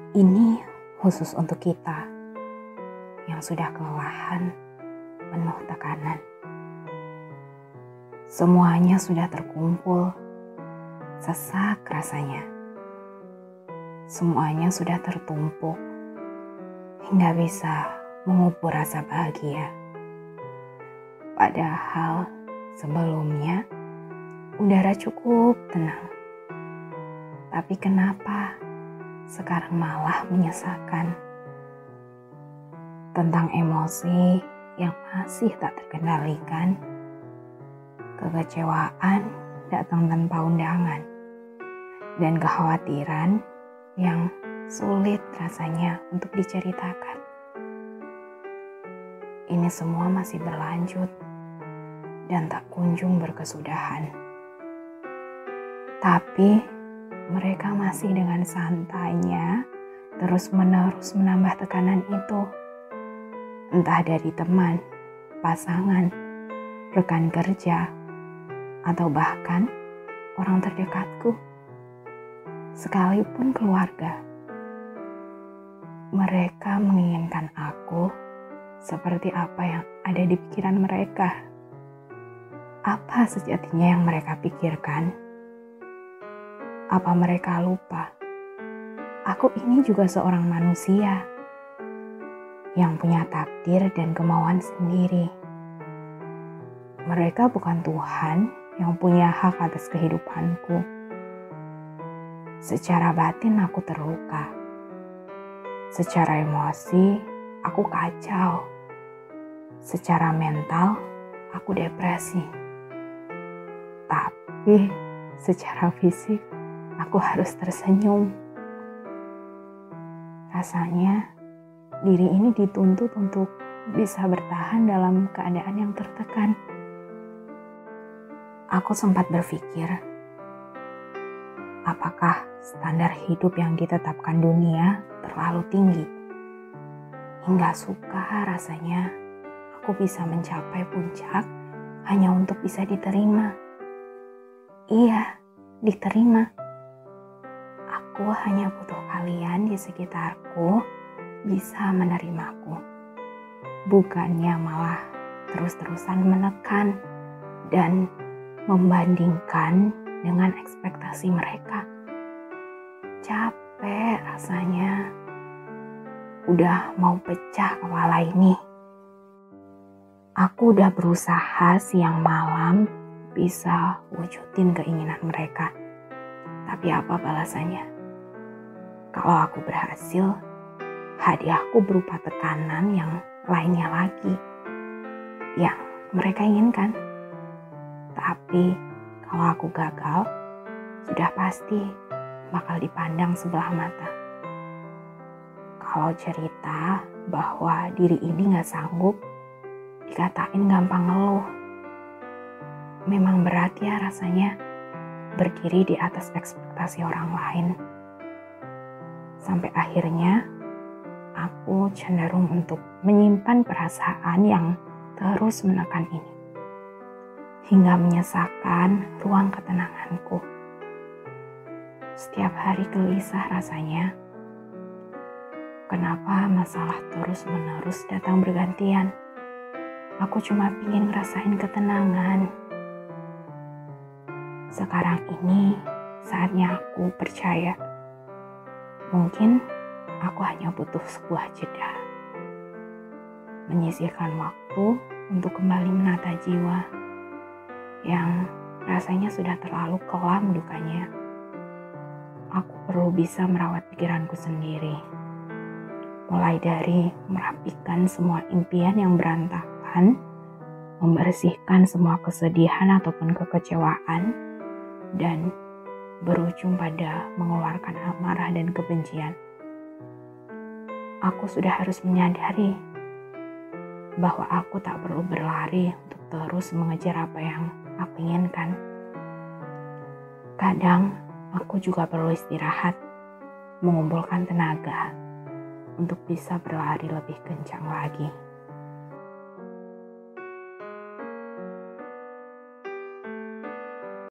Ini khusus untuk kita yang sudah kelelahan, penuh tekanan. Semuanya sudah terkumpul, sesak rasanya. Semuanya sudah tertumpuk, hingga bisa mengubur rasa bahagia. Padahal sebelumnya udara cukup tenang. Tapi kenapa sekarang malah menyesakan? Tentang emosi yang masih tak terkendalikan, kekecewaan datang tanpa undangan, dan kekhawatiran yang sulit rasanya untuk diceritakan. Ini semua masih berlanjut dan tak kunjung berkesudahan. Tapi mereka masih dengan santainya terus-menerus menambah tekanan itu. Entah dari teman, pasangan, rekan kerja, atau bahkan orang terdekatku, sekalipun keluarga. Mereka menginginkan aku seperti apa yang ada di pikiran mereka. Apa sejatinya yang mereka pikirkan? Apa mereka lupa? Aku ini juga seorang manusia yang punya takdir dan kemauan sendiri. Mereka bukan Tuhan yang punya hak atas kehidupanku. Secara batin aku terluka. Secara emosi aku kacau. Secara mental aku depresi. Tapi secara fisik aku harus tersenyum. Rasanya diri ini dituntut untuk bisa bertahan dalam keadaan yang tertekan. Aku sempat berpikir, apakah standar hidup yang ditetapkan dunia terlalu tinggi? Hingga suka rasanya aku bisa mencapai puncak hanya untuk bisa diterima. Iya, diterima. Aku hanya butuh kalian di sekitarku bisa menerimaku. Bukannya malah terus-terusan menekan dan membandingkan dengan ekspektasi mereka. Capek rasanya. Udah mau pecah kepala ini. Aku udah berusaha siang malam bisa wujudin keinginan mereka. Tapi apa balasannya? Kalau aku berhasil, hadiahku berupa tekanan yang lainnya lagi yang mereka inginkan. Tapi kalau aku gagal, sudah pasti bakal dipandang sebelah mata. Kalau cerita bahwa diri ini gak sanggup, dikatain gampang ngeluh. Memang berat ya rasanya berdiri di atas ekspektasi orang lain. Sampai akhirnya aku cenderung untuk menyimpan perasaan yang terus menekan ini, hingga menyesakan ruang ketenanganku. Setiap hari gelisah rasanya. Kenapa masalah terus-menerus datang bergantian? Aku cuma ingin ngerasain ketenangan. Sekarang ini saatnya aku percaya. Mungkin aku hanya butuh sebuah jeda. Menyisihkan waktu untuk kembali menata jiwa yang rasanya sudah terlalu kelam dukanya. Aku perlu bisa merawat pikiranku sendiri. Mulai dari merapikan semua impian yang berantakan, membersihkan semua kesedihan ataupun kekecewaan, dan berujung pada mengeluarkan amarah dan kebencian. Aku sudah harus menyadari bahwa aku tak perlu berlari untuk terus mengejar apa yang aku inginkan. Kadang aku juga perlu istirahat, mengumpulkan tenaga untuk bisa berlari lebih kencang lagi.